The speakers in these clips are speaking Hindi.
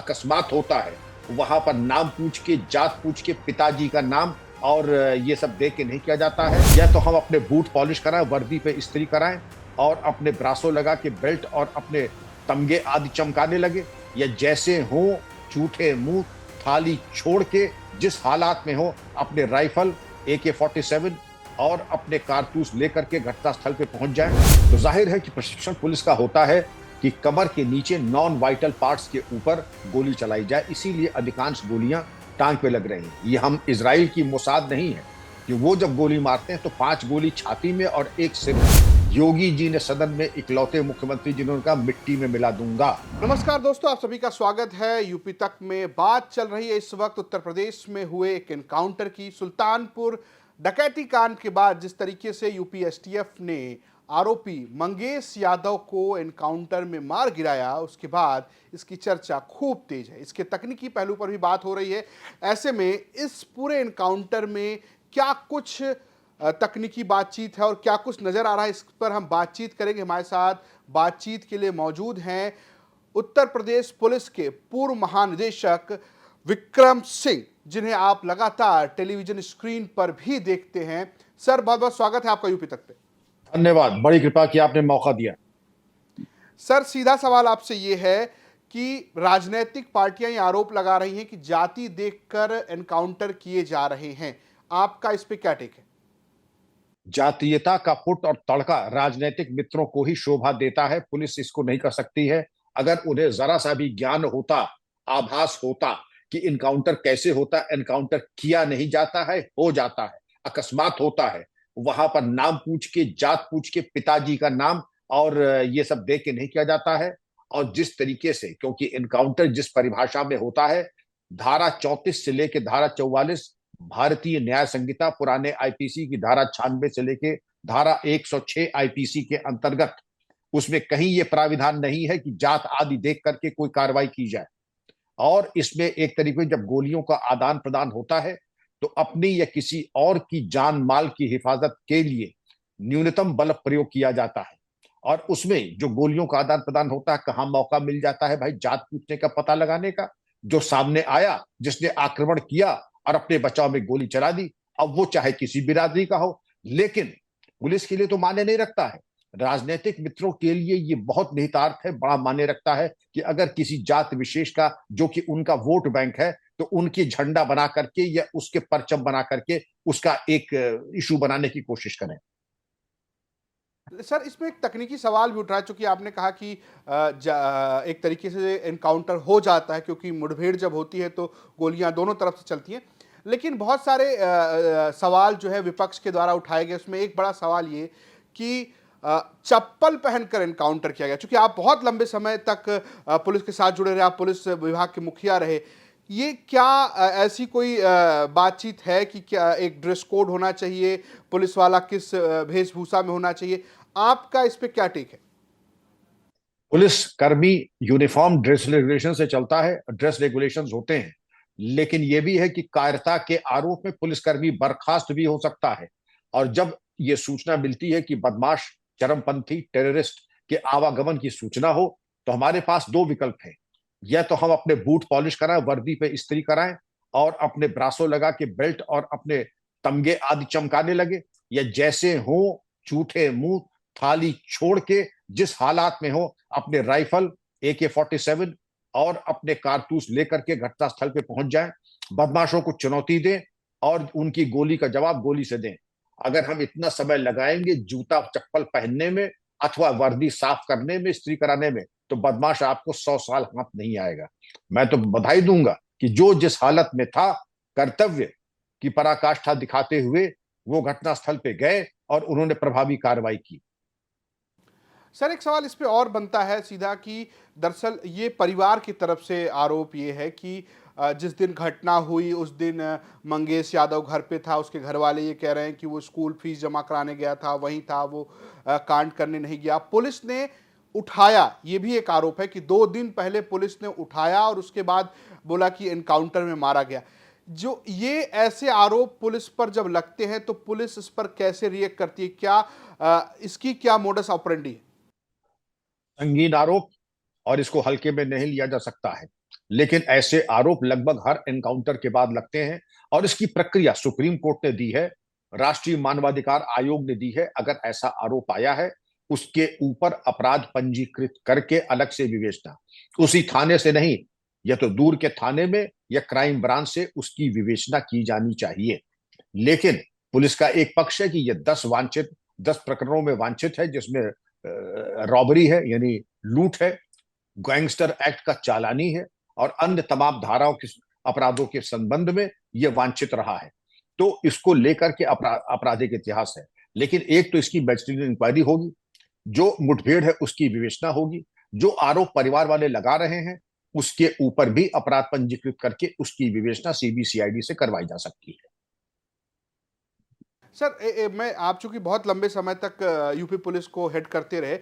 अकस्मात होता है, वहां पर नाम पूछ के, जात पूछ के, पिताजी का नाम और ये सब देख के नहीं किया जाता है। या तो हम अपने बूट पॉलिश कराएं, वर्दी पे इस्त्री कराएं और अपने ब्रासो लगा के बेल्ट और अपने तमगे आदि चमकाने लगे, या जैसे हो झूठे मुंह थाली छोड़ के जिस हालात में हो अपने राइफल AK-47 और अपने कारतूस लेकर के घटनास्थल पे पहुंच जाएं। तो जाहिर है कि प्रशिक्षण पुलिस का होता है कि कमर के नीचे नॉन वाइटल पार्ट्स के ऊपर गोली चलाई जाए, इसीलिए अधिकांश गोलियां टांग पे लग रही हैं। ये हम इजराइल की मोसाद नहीं है कि वो जब गोली मारते हैं तो 5 गोली छाती में और 1 सिर में। योगी जी ने सदन में इकलौते मुख्यमंत्री जिन्होंने कहा मिट्टी में मिला दूंगा। नमस्कार दोस्तों, आप सभी का स्वागत है। यूपी तक में बात चल रही है इस वक्त उत्तर प्रदेश में हुए एक एनकाउंटर की। सुल्तानपुर डकैती कांड के बाद जिस तरीके से यूपी एसटीएफ ने आरोपी मंगेश यादव को एनकाउंटर में मार गिराया, उसके बाद इसकी चर्चा खूब तेज है। इसके तकनीकी पहलू पर भी बात हो रही है। ऐसे में इस पूरे एनकाउंटर में क्या कुछ तकनीकी बातचीत है और क्या कुछ नजर आ रहा है, इस पर हम बातचीत करेंगे। हमारे साथ बातचीत के लिए मौजूद हैं उत्तर प्रदेश पुलिस के पूर्व महानिदेशक विक्रम सिंह, जिन्हें आप लगातार टेलीविजन स्क्रीन पर भी देखते हैं। सर, बहुत बहुत स्वागत है आपका यूपी तक पे। धन्यवाद, बड़ी कृपा की आपने मौका दिया। सर, सीधा सवाल आपसे यह है कि राजनीतिक पार्टियां ये आरोप लगा रही हैं कि जाति देखकर एनकाउंटर किए जा रहे हैं। आपका इस पे क्या टेक है? जातीयता का पुट और तड़का राजनीतिक मित्रों को ही शोभा देता है, पुलिस इसको नहीं कर सकती है। अगर उन्हें जरा सा भी ज्ञान होता, आभास होता कि इनकाउंटर कैसे होता, एनकाउंटर किया नहीं जाता है, हो जाता है, अकस्मात होता है, वहां पर नाम पूछ के, जात पूछ के, पिताजी का नाम और ये सब देख के नहीं किया जाता है। और जिस तरीके से, क्योंकि इनकाउंटर जिस परिभाषा में होता है, धारा 34 से लेके धारा 44 भारतीय न्याय संहिता, पुराने आईपीसी की धारा 96 से लेके धारा 106 आईपीसी के अंतर्गत, उसमें कहीं ये प्राविधान नहीं है कि जात आदि देख करके कोई कार्रवाई की जाए। और इसमें एक तरीके जब गोलियों का आदान प्रदान होता है तो अपनी या किसी और की जान माल की हिफाजत के लिए न्यूनतम बल प्रयोग किया जाता है। और उसमें जो गोलियों का आदान प्रदान होता है, कहाँ मौका मिल जाता है भाई जात पूछने का, पता लगाने का। जो सामने आया, जिसने आक्रमण किया और अपने बचाव में गोली चला दी, अब वो चाहे किसी बिरादरी का हो, लेकिन पुलिस के लिए तो माने नहीं रखता है। राजनीतिक मित्रों के लिए ये बहुत निहितार्थ है, बड़ा माने रखता है कि अगर किसी जात विशेष का, जो कि उनका वोट बैंक है, तो उनकी झंडा बना करके या उसके परचम बना करके उसका एक इशू बनाने की कोशिश करें। सर, इसमें एक तकनीकी सवाल भी उठ रहा है, चूंकि आपने कहा कि एक तरीके से एनकाउंटर हो जाता है क्योंकि मुठभेड़ जब होती है तो गोलियां दोनों तरफ से चलती हैं। लेकिन बहुत सारे सवाल जो है विपक्ष के द्वारा उठाए गए, उसमें एक बड़ा सवाल ये कि चप्पल पहनकर एनकाउंटर किया गया। चूंकि आप बहुत लंबे समय तक पुलिस के साथ जुड़े रहे, आप पुलिस विभाग के मुखिया रहे, ये क्या ऐसी कोई बातचीत है कि क्या एक ड्रेस कोड होना चाहिए, पुलिस वाला किस वेशभूषा में होना चाहिए? आपका इस पे क्या टेक है? पुलिस कर्मी यूनिफॉर्म ड्रेस रेगुलेशन से चलता है, ड्रेस रेगुलेशन होते हैं, लेकिन यह भी है कि कायरता के आरोप में पुलिसकर्मी बर्खास्त भी हो सकता है। और जब यह सूचना मिलती है कि बदमाश, चरमपंथी, टेररिस्ट के आवागमन की सूचना हो, तो हमारे पास 2 विकल्प हैं। या तो हम अपने बूट पॉलिश कराएं, वर्दी पे इस्त्री कराएं और अपने ब्रासो लगा के बेल्ट और अपने तमगे आदि चमकाने लगे, या जैसे हो झूठे मुंह थाली छोड़ के जिस हालात में हो अपने राइफल AK-47 और अपने कारतूस लेकर के घटनास्थल पे पहुंच जाएं, बदमाशों को चुनौती दें और उनकी गोली का जवाब गोली से दें। अगर हम इतना समय लगाएंगे जूता चप्पल पहनने में अथवा वर्दी साफ करने में, इस्त्री कराने में, तो बदमाश आपको 100 साल हाथ नहीं आएगा। मैं तो बधाई दूंगा कि जो जिस हालत में था, कर्तव्य की पराकाष्ठा दिखाते हुए वो घटनास्थल पे गए और उन्होंने प्रभावी कार्रवाई की। सर, एक सवाल इस पे और बनता है सीधा कि दरअसल ये परिवार की तरफ से आरोप ये है कि जिस दिन घटना हुई उस दिन मंगेश यादव घर पे था। उसके घर वाले ये कह रहे हैं कि वो स्कूल फीस जमा कराने गया था, वहीं था, वो कांड करने नहीं गया। पुलिस ने उठाया, ये भी एक आरोप है कि 2 दिन पहले पुलिस ने उठाया और उसके बाद बोला कि एनकाउंटर में मारा गया। जो ये ऐसे आरोप पुलिस पर जब लगते हैं तो पुलिस इस पर कैसे रिएक्ट करती है? क्या इसकी क्या मोडस ऑपरेंडी है? संगीन आरोप और इसको हल्के में नहीं लिया जा सकता है। लेकिन ऐसे आरोप लगभग हर एनकाउंटर के बाद लगते हैं, और इसकी प्रक्रिया सुप्रीम कोर्ट ने दी है, राष्ट्रीय मानवाधिकार आयोग ने दी है। अगर ऐसा आरोप आया है, उसके ऊपर अपराध पंजीकृत करके अलग से विवेचना, उसी थाने से नहीं, या तो दूर के थाने में या क्राइम ब्रांच से उसकी विवेचना की जानी चाहिए। लेकिन पुलिस का एक पक्ष है कि ये 10 प्रकरणों में वांछित है, जिसमें रॉबरी है यानी लूट है, गैंगस्टर एक्ट का चालानी है, और अन्य तमाम धाराओं के अपराधों के संबंध में यह वांछित रहा है। तो इसको लेकर के आपराधिक इतिहास है। लेकिन एक तो इसकी मैजिस्ट्रेट इंक्वायरी होगी, जो मुठभेड़ है उसकी विवेचना होगी, जो आरोप परिवार वाले लगा रहे हैं उसके ऊपर भी अपराध पंजीकृत करके उसकी विवेचना सीबीसीआईडी से करवाई जा सकती है। सर मैं आप चूंकि बहुत लंबे समय तक यूपी पुलिस को हेड करते रहे,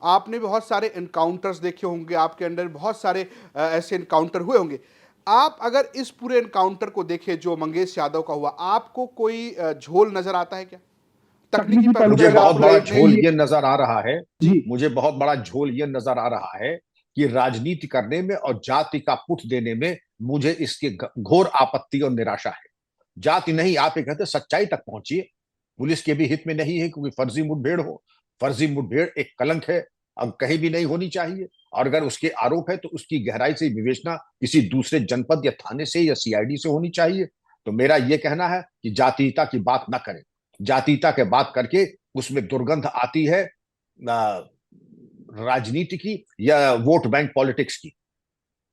आपने बहुत सारे एनकाउंटर्स देखे होंगे, आपके अंडर बहुत सारे ऐसे एनकाउंटर हुए होंगे। आप अगर इस पूरे एनकाउंटर को देखें जो मंगेश यादव का हुआ, आपको कोई झोल नजर आता है क्या? तकनीकी पहलू मुझे पहले बहुत आप बड़ा अपने झोल लिए। ये नजर आ रहा है, जी। मुझे बहुत बड़ा झोल ये नजर आ रहा है कि राजनीति करने में और जाति का पुठ देने में मुझे इसकी घोर आपत्ति और निराशा है। जाति नहीं, आप ये कहते सच्चाई तक पहुंचिए। पुलिस के भी हित में नहीं है क्योंकि फर्जी मुठभेड़ हो। फर्जी मुठभेड़ एक कलंक है, अब कहीं भी नहीं होनी चाहिए। और अगर उसके आरोप है तो उसकी गहराई से विवेचना किसी दूसरे जनपद या थाने से या सीआईडी से होनी चाहिए। तो मेरा यह कहना है कि जातीयता की बात ना करें। जातीयता के बात करके उसमें दुर्गंध आती है राजनीति की या वोट बैंक पॉलिटिक्स की,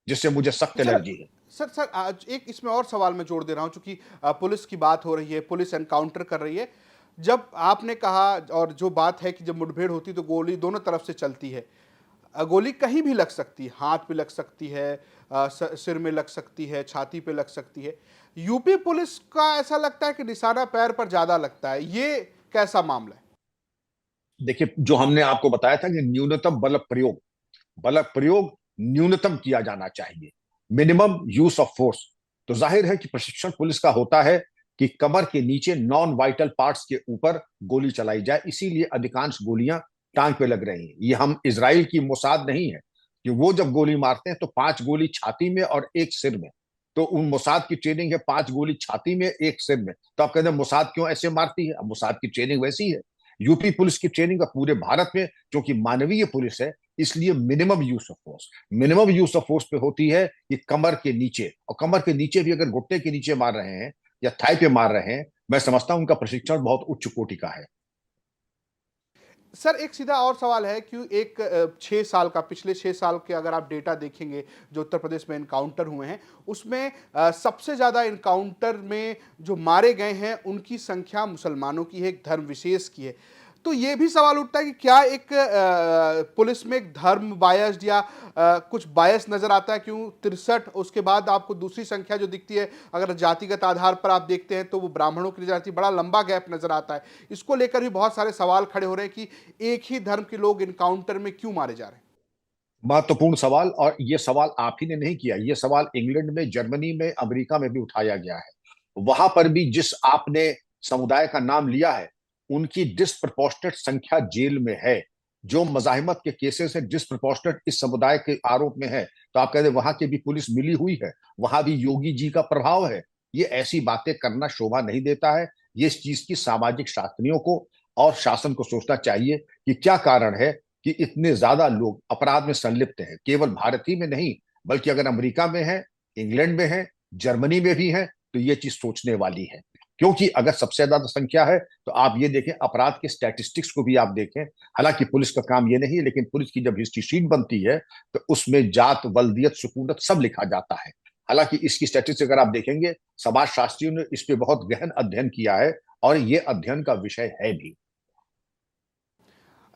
जिससे मुझे सख्त सर एलर्जी है। सर आज एक इसमें और सवाल मैं जोड़ दे रहा हूं, चूंकि पुलिस की बात हो रही है, पुलिस एनकाउंटर कर रही है। जब आपने कहा, और जो बात है कि जब मुठभेड़ होती तो गोली दोनों तरफ से चलती है, गोली कहीं भी लग सकती है, हाथ पे लग सकती है, सिर में लग सकती है, छाती पे लग सकती है। यूपी पुलिस का ऐसा लगता है कि निशाना पैर पर ज्यादा लगता है, ये कैसा मामला है? देखिए, जो हमने आपको बताया था कि न्यूनतम बल प्रयोग न्यूनतम किया जाना चाहिए, मिनिमम यूज ऑफ फोर्स। तो जाहिर है कि प्रशिक्षण पुलिस का होता है कि कमर के नीचे नॉन वाइटल पार्ट्स के ऊपर गोली चलाई जाए, इसीलिए अधिकांश गोलियां टांग पे लग रही हैं। ये हम इजराइल की मोसाद नहीं है कि वो जब गोली मारते हैं तो 5 गोली छाती में और एक सिर में। तो उन मोसाद की ट्रेनिंग है 5 गोली छाती में एक सिर में। तो आप कहते हैं मोसाद क्यों ऐसे मारती है? अब मोसाद की ट्रेनिंग वैसी है। यूपी पुलिस की ट्रेनिंग पूरे भारत में, क्योंकि मानवीय पुलिस है, इसलिए मिनिमम यूज ऑफ फोर्स पे होती है कि कमर के नीचे, और कमर के नीचे भी अगर घुटने के नीचे मार रहे हैं या थाई पे मार रहे हैं, मैं समझता हूं उनका प्रशिक्षण बहुत उच्च कोटि का है। सर एक सीधा और सवाल है कि एक 6 साल का, पिछले 6 साल के अगर आप डेटा देखेंगे जो उत्तर प्रदेश में इनकाउंटर हुए हैं, उसमें सबसे ज़्यादा इनकाउंटर में जो मारे गए हैं उनकी संख्या मुसलमानों की है, एक धर्म विशेष की है। तो ये भी सवाल उठता है कि क्या एक पुलिस में एक धर्म बायस्ड या कुछ बायस नजर आता है? क्यों 63, उसके बाद आपको दूसरी संख्या जो दिखती है अगर जातिगत आधार पर आप देखते हैं तो वो ब्राह्मणों की नजर आती है, बड़ा लंबा गैप नजर आता है। इसको लेकर भी बहुत सारे सवाल खड़े हो रहे हैं कि एक ही धर्म के लोग इनकाउंटर में क्यों मारे जा रहे हैं? महत्वपूर्ण सवाल, और ये सवाल आप ही ने नहीं किया, ये सवाल इंग्लैंड में, जर्मनी में, अमेरिका में भी उठाया गया है। वहां पर भी जिस आपने समुदाय का नाम लिया है, उनकी डिस्प्रपोर्शनेट संख्या जेल में है। जो मजाहिमत के केसेस है डिस्प्रपोर्शनेट इस समुदाय के आरोप में है। तो आप कहते हैं वहां की भी पुलिस मिली हुई है, वहां भी योगी जी का प्रभाव है। ये ऐसी बातें करना शोभा नहीं देता है। ये इस चीज की सामाजिक शास्त्रियों को और शासन को सोचना चाहिए कि क्या कारण है कि इतने ज्यादा लोग अपराध में संलिप्त हैं। केवल भारत ही में नहीं, बल्कि अगर अमेरिका में है, इंग्लैंड में है, जर्मनी में भी है, तो ये चीज सोचने वाली है। क्योंकि अगर सबसे ज्यादा संख्या है तो आप ये देखें, अपराध के स्टैटिस्टिक्स को भी आप देखें। हालांकि पुलिस का काम ये नहीं है, लेकिन पुलिस की जब हिस्ट्री शीट बनती है तो उसमें जात, वल्दियत, सुकूनत सब लिखा जाता है। हालांकि इसकी स्टैटिस्टिक्स अगर आप देखेंगे, समाज शास्त्रियों ने इस पे बहुत गहन अध्ययन किया है, और ये अध्ययन का विषय है भी।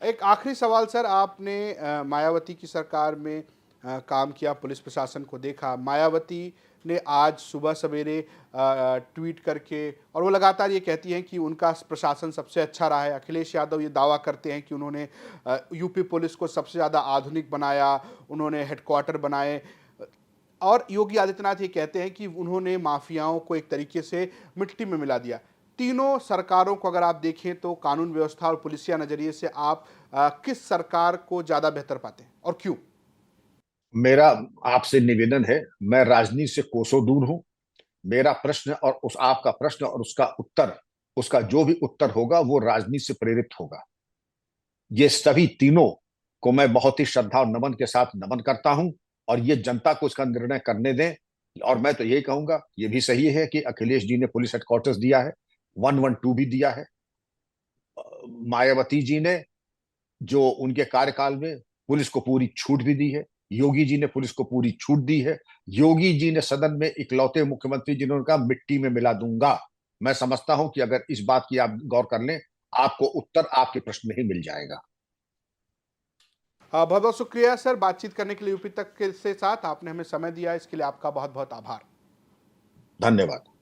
एक आखिरी सवाल सर, आपने मायावती की सरकार में काम किया, पुलिस प्रशासन को देखा। मायावती ने आज सुबह सवेरे ट्वीट करके, और वो लगातार ये कहती हैं कि उनका प्रशासन सबसे अच्छा रहा है। अखिलेश यादव ये दावा करते हैं कि उन्होंने यूपी पुलिस को सबसे ज़्यादा आधुनिक बनाया, उन्होंने हेडक्वार्टर बनाए। और योगी आदित्यनाथ ये कहते हैं कि उन्होंने माफियाओं को एक तरीके से मिट्टी में मिला दिया। तीनों सरकारों को अगर आप देखें तो कानून व्यवस्था और पुलिसिया नजरिए से आप किस सरकार को ज्यादा बेहतर पाते हैं और क्यों? मेरा आपसे निवेदन है, मैं राजनीति से कोसों दूर हूं। मेरा प्रश्न और उस आपका प्रश्न और उसका उत्तर, उसका जो भी उत्तर होगा वो राजनीति से प्रेरित होगा। ये सभी तीनों को मैं बहुत ही श्रद्धा और नमन के साथ नमन करता हूं, और ये जनता को इसका निर्णय करने दें। और मैं तो यही कहूंगा, ये भी सही है कि अखिलेश जी ने पुलिस हेडक्वार्टर्स दिया है, 112 भी दिया है। मायावती जी ने जो उनके कार्यकाल में पुलिस को पूरी छूट भी दी है, योगी जी ने पुलिस को पूरी छूट दी है। योगी जी ने सदन में इकलौते मुख्यमंत्री जिन्होंने कहा मिट्टी में मिला दूंगा। मैं समझता हूं कि अगर इस बात की आप गौर कर लें, आपको उत्तर आपके प्रश्न में ही मिल जाएगा। बहुत बहुत शुक्रिया सर, बातचीत करने के लिए यूपी तक के से साथ आपने हमें समय दिया, इसके लिए आपका बहुत बहुत आभार। धन्यवाद।